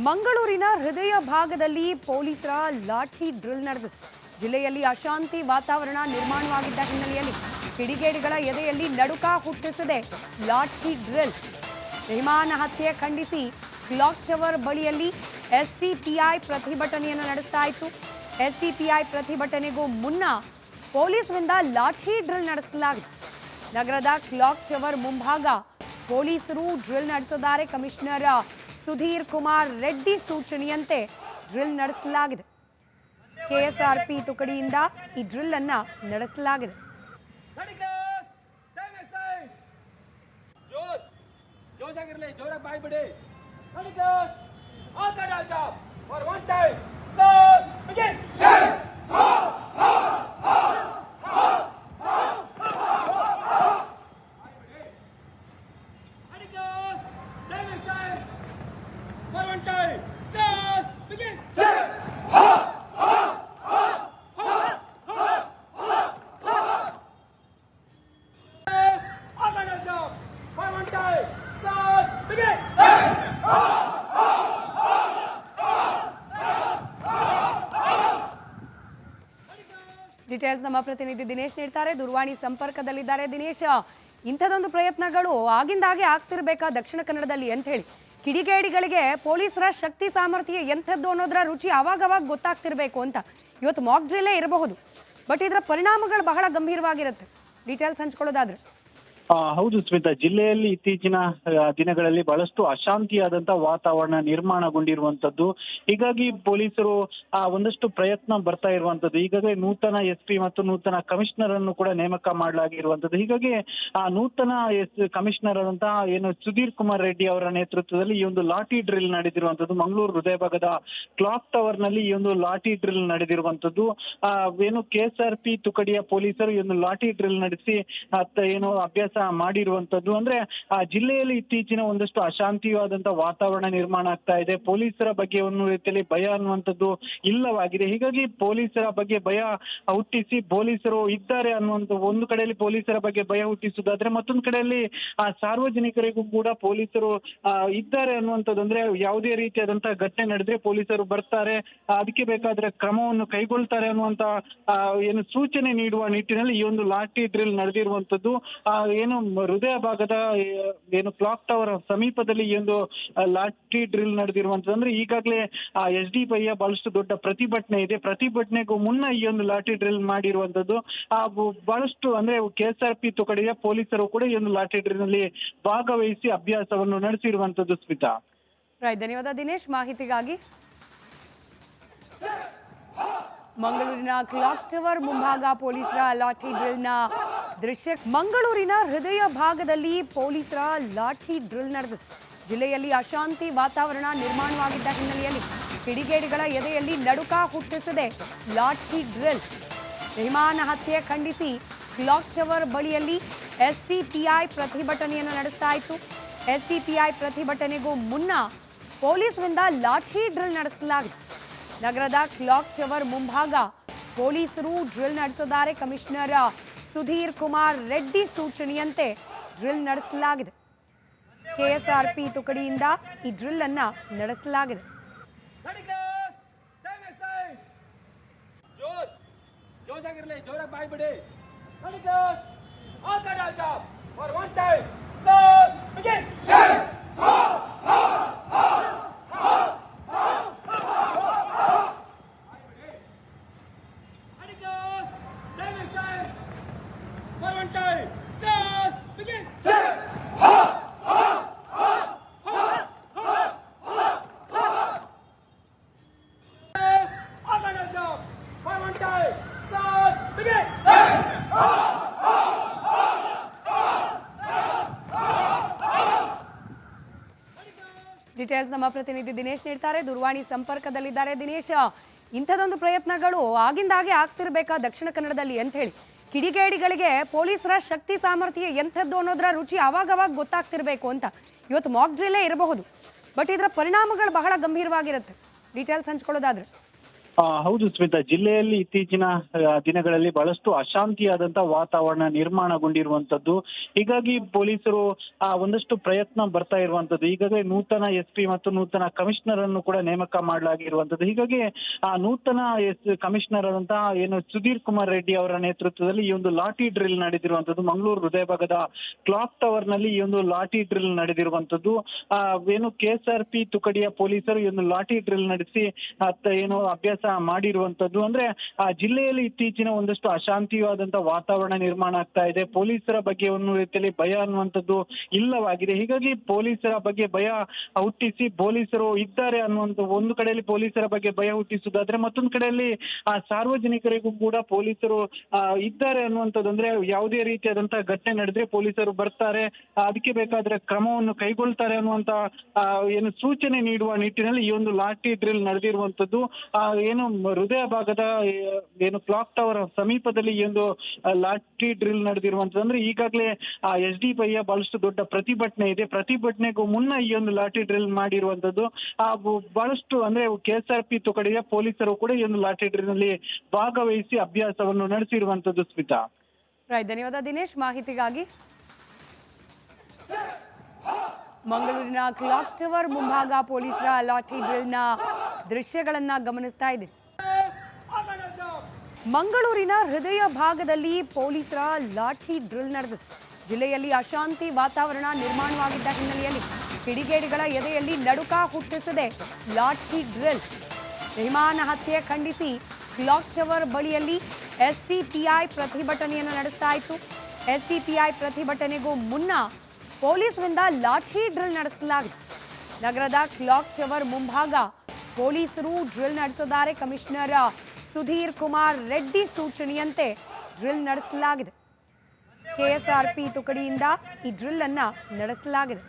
ಮಂಗಳೂರಿನ ಹೃದಯ ಭಾಗದಲ್ಲಿ ಪೊಲೀಸರ ಲಾಠಿ ಡ್ರಿಲ್ ನಡೆದಿದೆ. ಜಿಲ್ಲೆಯಲ್ಲಿ ಅಶಾಂತಿ ವಾತಾವರಣ ನಿರ್ಮಾಣವಾಗಿದ್ದ ಹಿನ್ನೆಲೆಯಲ್ಲಿ ಕಿಡಿಗೇಡಿಗಳ ಎದೆಯಲ್ಲಿ ನಡುಕ ಹುಟ್ಟಿಸಿದೆ ಲಾಠಿ ಡ್ರಿಲ್. ರೆಹಮಾನ್ ಹತ್ಯೆ ಖಂಡಿಸಿ ಕ್ಲಾಕ್ ಟವರ್ ಬಳಿಯಲ್ಲಿ ಎಸ್ಟಿಪಿಐ ಪ್ರತಿಭಟನೆಯನ್ನು ನಡೆಸ್ತಾ ಇತ್ತು. ಎಸ್ಟಿಪಿಐ ಪ್ರತಿಭಟನೆಗೂ ಮುನ್ನ ಪೊಲೀಸರಿಂದ ಲಾಠಿ ಡ್ರಿಲ್ ನಡೆಸಲಾಗಿದೆ. ನಗರದ ಕ್ಲಾಕ್ ಟವರ್ ಮುಂಭಾಗ ಪೊಲೀಸರು ಡ್ರಿಲ್ ನಡೆಸಿದ್ದಾರೆ. ಕಮಿಷನರ್ ಸುಧೀರ್ ಕುಮಾರ್ ರೆಡ್ಡಿ ಸೂಚನೆಯಂತೆ ಡ್ರಿಲ್ ನಡೆಸಲಾಗಿದೆ. ಕೆಎಸ್ಆರ್ಪಿ ತುಕಡಿಯಿಂದ ಈ ಡ್ರಿಲ್ ಅನ್ನ ನಡೆಸಲಾಗಿದೆ. ಡೀಟೇಲ್ಸ್ ನಮ್ಮ ಪ್ರತಿನಿಧಿ ದಿನೇಶ್ ನೀಡ್ತಾರೆ. ದೂರವಾಣಿ ಸಂಪರ್ಕದಲ್ಲಿದ್ದಾರೆ. ದಿನೇಶ್, ಇಂಥದೊಂದು ಪ್ರಯತ್ನಗಳು ಆಗಿಂದಾಗೆ ಆಗ್ತಿರ್ಬೇಕಾ ದಕ್ಷಿಣ ಕನ್ನಡದಲ್ಲಿ ಅಂತ ಹೇಳಿ ಕಿಡಿಗೇಡಿಗಳಿಗೆ ಪೊಲೀಸರ ಶಕ್ತಿ ಸಾಮರ್ಥ್ಯ ಎಂಥದ್ದು ಅನ್ನೋದರ ರುಚಿ ಆವಾಗವಾಗ ಗೊತ್ತಾಗ್ತಿರ್ಬೇಕು ಅಂತ. ಇವತ್ತು ಮಾಕ್ ಡ್ರಿಲ್ಲೇ ಇರಬಹುದು, ಬಟ್ ಇದರ ಪರಿಣಾಮಗಳು ಬಹಳ ಗಂಭೀರವಾಗಿರುತ್ತೆ. ಡೀಟೇಲ್ಸ್ ಹಂಚ್ಕೊಳ್ಳೋದಾದ್ರೆ. ಹೌದು ಸ್ಮಿತಾ, ಜಿಲ್ಲೆಯಲ್ಲಿ ಇತ್ತೀಚಿನ ದಿನಗಳಲ್ಲಿ ಬಹಳಷ್ಟು ಅಶಾಂತಿಯಾದಂತ ವಾತಾವರಣ ನಿರ್ಮಾಣಗೊಂಡಿರುವಂತದ್ದು. ಹೀಗಾಗಿ ಪೊಲೀಸರು ಒಂದಷ್ಟು ಪ್ರಯತ್ನ ಬರ್ತಾ ಇರುವಂತದ್ದು. ಈಗಾಗಲೇ ನೂತನ SP ಮತ್ತು ನೂತನ ಕಮಿಷನರ್ ಅನ್ನು ಕೂಡ ನೇಮಕ ಮಾಡಲಾಗಿರುವಂತದ್ದು. ಹೀಗಾಗಿ ನೂತನ ಕಮಿಷನರ್ ಆದಂತಹ ಏನು ಸುಧೀರ್ ಕುಮಾರ್ ರೆಡ್ಡಿ ಅವರ ನೇತೃತ್ವದಲ್ಲಿ ಈ ಒಂದು ಲಾಠಿ ಡ್ರಿಲ್ ನಡೆದಿರುವಂತದ್ದು. ಮಂಗಳೂರು ಹೃದಯ ಭಾಗದ ಕ್ಲಾಕ್ ಟವರ್ ನಲ್ಲಿ ಈ ಒಂದು ಲಾಠಿ ಡ್ರಿಲ್ ನಡೆದಿರುವಂತದ್ದು. ಏನು KSRP ತುಕಡಿಯ ಪೊಲೀಸರು ಈ ಒಂದು ಲಾಠಿ ಡ್ರಿಲ್ ನಡೆಸಿ ಏನು ಅಭ್ಯಾಸ ಮಾಡಿರುವಂತದ್ದು. ಅಂದ್ರೆ ಜಿಲ್ಲೆಯಲ್ಲಿ ಇತ್ತೀಚಿನ ಒಂದಷ್ಟು ಅಶಾಂತಿಯಾದಂತಹ ವಾತಾವರಣ ನಿರ್ಮಾಣ ಆಗ್ತಾ ಇದೆ. ಪೊಲೀಸರ ಬಗ್ಗೆ ಒಂದು ರೀತಿಯಲ್ಲಿ ಭಯ ಅನ್ನುವಂಥದ್ದು ಇಲ್ಲವಾಗಿದೆ. ಹೀಗಾಗಿ ಪೊಲೀಸರ ಬಗ್ಗೆ ಭಯ ಹುಟ್ಟಿಸಿ ಪೊಲೀಸರು ಇದ್ದಾರೆ ಅನ್ನುವಂಥ ಒಂದು ಕಡೆಯಲ್ಲಿ ಪೊಲೀಸರ ಬಗ್ಗೆ ಭಯ ಹುಟ್ಟಿಸುವುದಾದ್ರೆ, ಮತ್ತೊಂದು ಕಡೆಯಲ್ಲಿ ಸಾರ್ವಜನಿಕರಿಗೂ ಕೂಡ ಪೊಲೀಸರು ಇದ್ದಾರೆ ಅನ್ನುವಂಥದ್ದು. ಅಂದ್ರೆ ಯಾವುದೇ ರೀತಿಯಾದಂತಹ ಘಟನೆ ನಡೆದ್ರೆ ಪೊಲೀಸರು ಬರ್ತಾರೆ, ಅದಕ್ಕೆ ಬೇಕಾದ್ರೆ ಕ್ರಮವನ್ನು ಕೈಗೊಳ್ತಾರೆ ಅನ್ನುವಂತ ಏನು ಸೂಚನೆ ನೀಡುವ ನಿಟ್ಟಿನಲ್ಲಿ ಈ ಒಂದು ಲಾಠಿ ಡ್ರಿಲ್ ನಡೆದಿರುವಂತದ್ದು. ಏನು ಹೃದಯ ಭಾಗದ ಏನು ಕ್ಲಾಕ್ ಟವರ್ ಸಮೀಪದಲ್ಲಿ ಈ ಒಂದು ಲಾಠಿ ಡ್ರಿಲ್ ನಡೆದಿರುವಂತದ್ದು. ಅಂದ್ರೆ ಈಗಾಗಲೇ SDPI ಬಹಳಷ್ಟು ದೊಡ್ಡ ಪ್ರತಿಭಟನೆ ಇದೆ. ಪ್ರತಿಭಟನೆಗೂ ಮುನ್ನ ಈ ಒಂದು ಲಾಠಿ ಡ್ರಿಲ್ ಮಾಡಿರುವಂತದ್ದು. ಬಹಳಷ್ಟು ಅಂದ್ರೆ KSRP ತುಕಡಿಯ ಪೊಲೀಸರು ಕೂಡ ಈ ಒಂದು ಲಾಠಿ ಡ್ರಿಲ್ ನಲ್ಲಿ ಭಾಗವಹಿಸಿ ಅಭ್ಯಾಸವನ್ನು ನಡೆಸಿರುವಂತದ್ದು. ಸ್ಮಿತಾ, ಧನ್ಯವಾದ ದಿನೇಶ್ ಮಾಹಿತಿಗಾಗಿ. ಮಂಗಳೂರಿನ ಕ್ಲಾಕ್ ಟವರ್ ಮುಂಭಾಗ ಪೊಲೀಸರ ಲಾಠಿ ಡ್ರಿಲ್ನ ದೃಶ್ಯ. ಮಂಗಳೂರಿನ ಹೃದಯ ಭಾಗದಲ್ಲಿ ಪೊಲೀಸರ ಲಾಠಿ ಡ್ರಿಲ್ ನಡೆದಿದೆ. ಜಿಲ್ಲೆಯಲ್ಲಿ ಅಶಾಂತಿ ವಾತಾವರಣ ನಿರ್ಮಾಣವಾಗಿದ್ದ ಹಿನ್ನೆಲೆಯಲ್ಲಿ ಕಿಡಿಗೇಡಿಗಳ ಎದೆಯಲ್ಲಿ ನಡುಕ ಹುಟ್ಟಿಸಿದೆ ಲಾಠಿ ಡ್ರಿಲ್. ರೆಹಮಾನ್ ಹತ್ಯೆ ಖಂಡಿಸಿ ಕ್ಲಾಕ್ ಟವರ್ ಬಳಿಯಲ್ಲಿ STPI ಪ್ರತಿಭಟನೆಯನ್ನು ನಡೆಸ್ತಾ ಇತ್ತು. STPI ಪ್ರತಿಭಟನೆಗೂ ಮುನ್ನ ಪೊಲೀಸರಿಂದ ಲಾಠಿ ಡ್ರಿಲ್ ನಡೆಸಲಾಗಿದೆ. ನಗರದ ಕ್ಲಾಕ್ ಟವರ್ ಮುಂಭಾಗ ಪೊಲೀಸರು ಡ್ರಿಲ್ ನಡೆಸಿದ್ದಾರೆ. ಕಮಿಷನರ್ ಸುಧೀರ್ ಕುಮಾರ್ ರೆಡ್ಡಿ ಸೂಚನೆಯಂತೆ ಡ್ರಿಲ್ ನಡೆಸಲಾಗಿದೆ. KSRP ತುಕಡಿಯಿಂದ ಈ ಡ್ರಿಲ್ ಅನ್ನ ನಡೆಸಲಾಗಿದೆ. ಡೀಟೇಲ್ಸ್ ನಮ್ಮ ಪ್ರತಿನಿಧಿ ದಿನೇಶ್ ನೀಡ್ತಾರೆ. ದೂರವಾಣಿ ಸಂಪರ್ಕದಲ್ಲಿದ್ದಾರೆ. ದಿನೇಶ್, ಇಂಥದೊಂದು ಪ್ರಯತ್ನಗಳು ಆಗಿಂದಾಗೆ ಆಗ್ತಿರ್ಬೇಕಾ ದಕ್ಷಿಣ ಕನ್ನಡದಲ್ಲಿ ಅಂತ ಹೇಳಿ ಕಿಡಿಗೇಡಿಗಳಿಗೆ ಪೊಲೀಸರ ಶಕ್ತಿ ಸಾಮರ್ಥ್ಯ ಎಂಥದ್ದು ಅನ್ನೋದರ ರುಚಿ ಆವಾಗವಾಗ ಗೊತ್ತಾಗ್ತಿರ್ಬೇಕು ಅಂತ. ಇವತ್ತು ಮಾಕ್ ಡ್ರಿಲ್ಲೇ ಇರಬಹುದು, ಬಟ್ ಇದರ ಪರಿಣಾಮಗಳು ಬಹಳ ಗಂಭೀರವಾಗಿರುತ್ತೆ. ಡೀಟೇಲ್ಸ್ ಹಂಚ್ಕೊಳ್ಳೋದಾದ್ರೆ. ಹೌದು ಸ್ಮಿತಾ, ಜಿಲ್ಲೆಯಲ್ಲಿ ಇತ್ತೀಚಿನ ದಿನಗಳಲ್ಲಿ ಬಹಳಷ್ಟು ಅಶಾಂತಿಯಾದಂತ ವಾತಾವರಣ ನಿರ್ಮಾಣಗೊಂಡಿರುವಂತದ್ದು. ಹೀಗಾಗಿ ಪೊಲೀಸರು ಒಂದಷ್ಟು ಪ್ರಯತ್ನ ಬರ್ತಾ ಇರುವಂತದ್ದು. ಈಗಾಗಲೇ ನೂತನ SP ಮತ್ತು ನೂತನ ಕಮಿಷನರ್ ಅನ್ನು ಕೂಡ ನೇಮಕ ಮಾಡಲಾಗಿರುವಂತದ್ದು. ಹೀಗಾಗಿ ಆ ನೂತನ ಕಮಿಷನರ್ ಆದಂತಹ ಏನು ಸುಧೀರ್ ಕುಮಾರ್ ರೆಡ್ಡಿ ಅವರ ನೇತೃತ್ವದಲ್ಲಿ ಈ ಒಂದು ಲಾಠಿ ಡ್ರಿಲ್ ನಡೆದಿರುವಂತದ್ದು. ಮಂಗಳೂರು ಹೃದಯ ಭಾಗದ ಕ್ಲಾಕ್ ಟವರ್ ನಲ್ಲಿ ಈ ಒಂದು ಲಾಠಿ ಡ್ರಿಲ್ ನಡೆದಿರುವಂತದ್ದು. ಏನು KSRP ತುಕಡಿಯ ಪೊಲೀಸರು ಈ ಒಂದು ಲಾಠಿ ಡ್ರಿಲ್ ನಡೆಸಿ ಏನು ಅಭ್ಯಾಸ ಮಾಡಿರುವಂತದ್ದು. ಅಂದ್ರೆ ಆ ಜಿಲ್ಲೆಯಲ್ಲಿ ಇತ್ತೀಚಿನ ಒಂದಷ್ಟು ಅಶಾಂತಿಯಾದಂತ ವಾತಾವರಣ ನಿರ್ಮಾಣ ಆಗ್ತಾ ಇದೆ. ಪೊಲೀಸರ ಬಗ್ಗೆ ಒಂದು ರೀತಿಯಲ್ಲಿ ಭಯ ಅನ್ನುವಂಥದ್ದು ಇಲ್ಲವಾಗಿದೆ. ಹೀಗಾಗಿ ಪೊಲೀಸರ ಬಗ್ಗೆ ಭಯ ಹುಟ್ಟಿಸಿ ಪೊಲೀಸರು ಇದ್ದಾರೆ ಅನ್ನುವಂಥ ಒಂದು ಕಡೆಯಲ್ಲಿ ಪೊಲೀಸರ ಬಗ್ಗೆ ಭಯ ಹುಟ್ಟಿಸುವುದಾದ್ರೆ, ಮತ್ತೊಂದು ಕಡೆಯಲ್ಲಿ ಸಾರ್ವಜನಿಕರಿಗೂ ಕೂಡ ಪೊಲೀಸರು ಇದ್ದಾರೆ ಅನ್ನುವಂಥದ್ದು. ಅಂದ್ರೆ ಯಾವುದೇ ರೀತಿಯಾದಂತಹ ಘಟನೆ ನಡೆದ್ರೆ ಪೊಲೀಸರು ಬರ್ತಾರೆ, ಅದಕ್ಕೆ ಬೇಕಾದ್ರೆ ಕ್ರಮವನ್ನು ಕೈಗೊಳ್ತಾರೆ ಅನ್ನುವಂತ ಏನು ಸೂಚನೆ ನೀಡುವ ನಿಟ್ಟಿನಲ್ಲಿ ಈ ಒಂದು ಲಾಠಿ ಡ್ರಿಲ್ ನಡೆದಿರುವಂತದ್ದು. ಏನು ಹೃದಯ ಭಾಗದ ಏನು ಕ್ಲಾಕ್ ಟವರ್ ಸಮೀಪದಲ್ಲಿ ಈ ಒಂದು ಲಾಠಿ ಡ್ರಿಲ್ ನಡೆದಿರುವಂತದ್ದು. ಅಂದ್ರೆ ಈಗಾಗಲೇ SDPI ಬಹಳಷ್ಟು ದೊಡ್ಡ ಪ್ರತಿಭಟನೆ ಇದೆ. ಪ್ರತಿಭಟನೆಗೂ ಮುನ್ನ ಈ ಒಂದು ಲಾಠಿ ಡ್ರಿಲ್ ಮಾಡಿರುವಂತದ್ದು. ಬಹಳಷ್ಟು ಅಂದ್ರೆ KSRP ತುಕಡಿಯ ಪೊಲೀಸರು ಕೂಡ ಈ ಒಂದು ಲಾಠಿ ಡ್ರಿಲ್ ನಲ್ಲಿ ಭಾಗವಹಿಸಿ ಅಭ್ಯಾಸವನ್ನು ನಡೆಸಿರುವಂತದ್ದು. ಸ್ಮಿತಾ, ಧನ್ಯವಾದ ದಿನೇಶ್ ಮಾಹಿತಿಗಾಗಿ. ಮಂಗಳೂರಿನ ಕ್ಲಾಕ್ ಟವರ್ ಮುಂಭಾಗ ಪೊಲೀಸರ ಲಾಠಿ ಡ್ರಿಲ್ನ ದೃಶ್ಯಗಳನ್ನ ಗಮನಿಸ್ತಾ ಇದ್ದೀವಿ. ಮಂಗಳೂರಿನ ಹೃದಯ ಭಾಗದಲ್ಲಿ ಪೊಲೀಸರ ಲಾಠಿ ಡ್ರಿಲ್ ನಡೆದಿದೆ. ಜಿಲ್ಲೆಯಲ್ಲಿ ಅಶಾಂತಿ ವಾತಾವರಣ ನಿರ್ಮಾಣವಾಗಿದ್ದ ಹಿನ್ನೆಲೆಯಲ್ಲಿ ಕಿಡಿಗೇಡಿಗಳ ಎದೆಯಲ್ಲಿ ನಡುಕ ಹುಟ್ಟಿಸಿದೆ ಲಾಠಿ ಡ್ರಿಲ್. ರೆಹಮಾನ್ ಹತ್ಯೆ ಖಂಡಿಸಿ ಕ್ಲಾಕ್ ಟವರ್ ಬಳಿಯಲ್ಲಿ SDPI ಪ್ರತಿಭಟನೆಯನ್ನು ನಡೆಸ್ತಾ ಇತ್ತು. SDPI ಪ್ರತಿಭಟನೆಗೂ ಮುನ್ನ ಪೊಲೀಸರಿಂದ ಲಾಠಿ ಡ್ರಿಲ್ ನಡೆಸಲಾಗಿದೆ. ನಗರದ ಕ್ಲಾಕ್ ಟವರ್ ಮುಂಭಾಗ ಪೊಲೀಸರು ಡ್ರಿಲ್ ನಡೆಸಿದ್ದಾರೆ. ಕಮಿಷನರ್ ಸುಧೀರ್ ಕುಮಾರ್ ರೆಡ್ಡಿ ಸೂಚನೆಯಂತೆ ಡ್ರಿಲ್ ನಡೆಸಲಾಗಿದೆ. KSRP ತುಕಡಿಯಿಂದ ಈ ಡ್ರಿಲ್ ಅನ್ನ ನಡೆಸಲಾಗಿದೆ.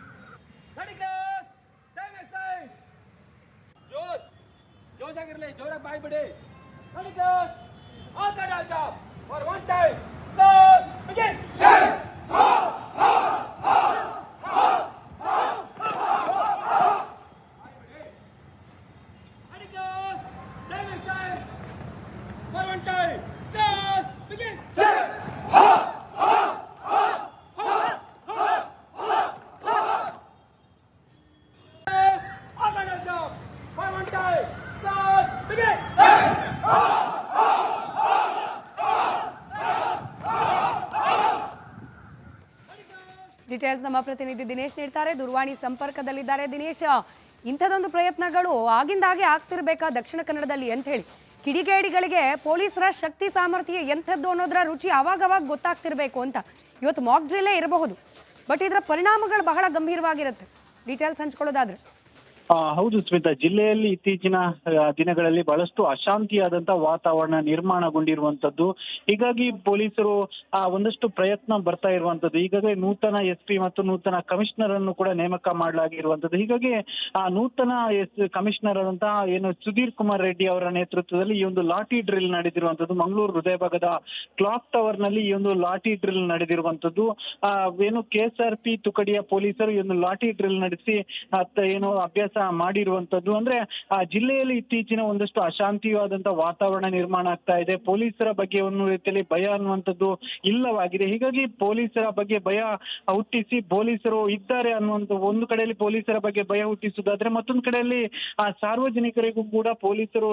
ಡೀಟೇಲ್ಸ್ ನಮ್ಮ ಪ್ರತಿನಿಧಿ ದಿನೇಶ್ ನೀಡ್ತಾರೆ. ದೂರವಾಣಿ ಸಂಪರ್ಕದಲ್ಲಿದ್ದಾರೆ. ದಿನೇಶ್, ಇಂಥದೊಂದು ಪ್ರಯತ್ನಗಳು ಆಗಿಂದಾಗೆ ಆಗ್ತಿರ್ಬೇಕಾ ದಕ್ಷಿಣ ಕನ್ನಡದಲ್ಲಿ ಅಂತ ಹೇಳಿ ಕಿಡಿಗೇಡಿಗಳಿಗೆ ಪೊಲೀಸರ ಶಕ್ತಿ ಸಾಮರ್ಥ್ಯ ಎಂಥದ್ದು ಅನ್ನೋದರ ರುಚಿ ಆವಾಗವಾಗ ಗೊತ್ತಾಗ್ತಿರ್ಬೇಕು ಅಂತ. ಇವತ್ತು ಮಾಕ್ ಡ್ರಿಲ್ಲೇ ಇರಬಹುದು, ಬಟ್ ಇದರ ಪರಿಣಾಮಗಳು ಬಹಳ ಗಂಭೀರವಾಗಿರುತ್ತೆ. ಡೀಟೇಲ್ಸ್ ಹಂಚ್ಕೊಳ್ಳೋದಾದ್ರೆ. ಹೌದು ಸ್ಮಿತಾ, ಜಿಲ್ಲೆಯಲ್ಲಿ ಇತ್ತೀಚಿನ ದಿನಗಳಲ್ಲಿ ಬಹಳಷ್ಟು ಅಶಾಂತಿಯಾದಂತ ವಾತಾವರಣ ನಿರ್ಮಾಣಗೊಂಡಿರುವಂತದ್ದು. ಹೀಗಾಗಿ ಪೊಲೀಸರು ಒಂದಷ್ಟು ಪ್ರಯತ್ನ ಬರ್ತಾ ಇರುವಂತದ್ದು. ಈಗಾಗಲೇ ನೂತನ SP ಮತ್ತು ನೂತನ ಕಮಿಷನರ್ ಅನ್ನು ಕೂಡ ನೇಮಕ ಮಾಡಲಾಗಿರುವಂತದ್ದು. ಹೀಗಾಗಿ ನೂತನ ಕಮಿಷನರ್ ಆದಂತಹ ಏನು ಸುಧೀರ್ ಕುಮಾರ್ ರೆಡ್ಡಿ ಅವರ ನೇತೃತ್ವದಲ್ಲಿ ಈ ಒಂದು ಲಾಠಿ ಡ್ರಿಲ್ ನಡೆದಿರುವಂತದ್ದು. ಮಂಗಳೂರು ಹೃದಯ ಭಾಗದ ಕ್ಲಾಕ್ ಟವರ್ ನಲ್ಲಿ ಈ ಒಂದು ಲಾಠಿ ಡ್ರಿಲ್ ನಡೆದಿರುವಂತದ್ದು. ಏನು KSRP ತುಕಡಿಯ ಪೊಲೀಸರು ಈ ಒಂದು ಲಾಠಿ ಡ್ರಿಲ್ ನಡೆಸಿ ಏನು ಅಭ್ಯಾಸ ಮಾಡಿರುವಂತದ್ದು. ಅಂದ್ರೆ ಆ ಜಿಲ್ಲೆಯಲ್ಲಿ ಇತ್ತೀಚಿನ ಒಂದಷ್ಟು ಅಶಾಂತಿಯಾದಂತ ವಾತಾವರಣ ನಿರ್ಮಾಣ ಆಗ್ತಾ ಇದೆ. ಪೊಲೀಸರ ಬಗ್ಗೆ ಒಂದು ರೀತಿಯಲ್ಲಿ ಭಯ ಅನ್ನುವಂಥದ್ದು ಇಲ್ಲವಾಗಿದೆ. ಹೀಗಾಗಿ ಪೊಲೀಸರ ಬಗ್ಗೆ ಭಯ ಹುಟ್ಟಿಸಿ ಪೊಲೀಸರು ಇದ್ದಾರೆ ಅನ್ನುವಂಥ ಒಂದು ಕಡೆಯಲ್ಲಿ ಪೊಲೀಸರ ಬಗ್ಗೆ ಭಯ ಹುಟ್ಟಿಸುವುದಾದ್ರೆ, ಮತ್ತೊಂದು ಕಡೆಯಲ್ಲಿ ಸಾರ್ವಜನಿಕರಿಗೂ ಕೂಡ ಪೊಲೀಸರು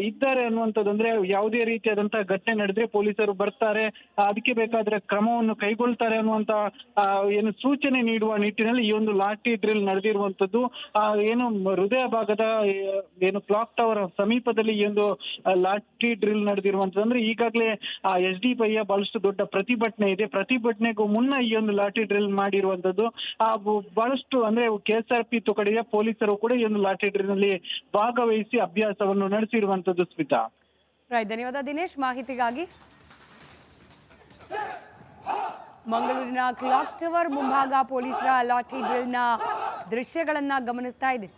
ಇದ್ದಾರೆ ಅನ್ನುವಂಥದ್ದು. ಅಂದ್ರೆ ಯಾವುದೇ ರೀತಿಯಾದಂತಹ ಘಟನೆ ನಡೆದ್ರೆ ಪೊಲೀಸರು ಬರ್ತಾರೆ, ಅದಕ್ಕೆ ಬೇಕಾದ್ರೆ ಕ್ರಮವನ್ನು ಕೈಗೊಳ್ತಾರೆ ಅನ್ನುವಂತ ಏನು ಸೂಚನೆ ನೀಡುವ ನಿಟ್ಟಿನಲ್ಲಿ ಈ ಒಂದು ಲಾಠಿ ಡ್ರಿಲ್ ನಡೆದಿರುವಂತದ್ದು. ಏನು ಹೃದಯ ಭಾಗದ ಏನು ಕ್ಲಾಕ್ ಟವರ್ ಸಮೀಪದಲ್ಲಿ ಈ ಒಂದು ಲಾಠಿ ಡ್ರಿಲ್ ನಡೆದಿರುವಂತದ್ದು. ಅಂದ್ರೆ ಈಗಾಗಲೇ SDPI ಬಹಳಷ್ಟು ದೊಡ್ಡ ಪ್ರತಿಭಟನೆ ಇದೆ. ಪ್ರತಿಭಟನೆಗೂ ಮುನ್ನ ಈ ಒಂದು ಲಾಠಿ ಡ್ರಿಲ್ ಮಾಡಿರುವಂತದ್ದು. ಬಹಳಷ್ಟು ಅಂದ್ರೆ KSRP ತುಕಡಿಯ ಪೊಲೀಸರು ಕೂಡ ಈ ಒಂದು ಲಾಠಿ ಡ್ರಿಲ್ ನಲ್ಲಿ ಭಾಗವಹಿಸಿ ಅಭ್ಯಾಸವನ್ನು ನಡೆಸಿರುವಂತದ್ದು. ಸ್ಮಿತಾ, ಧನ್ಯವಾದ ದಿನೇಶ್ ಮಾಹಿತಿಗಾಗಿ. ಮಂಗಳೂರಿನ ಕ್ಲಾಕ್ ಟವರ್ ಮುಂಭಾಗ ಪೊಲೀಸರ ಲಾಠಿ ಡ್ರಿಲ್ನ ದೃಶ್ಯಗಳನ್ನ ಗಮನಿಸ್ತಾ ಇದ್ದೀವಿ.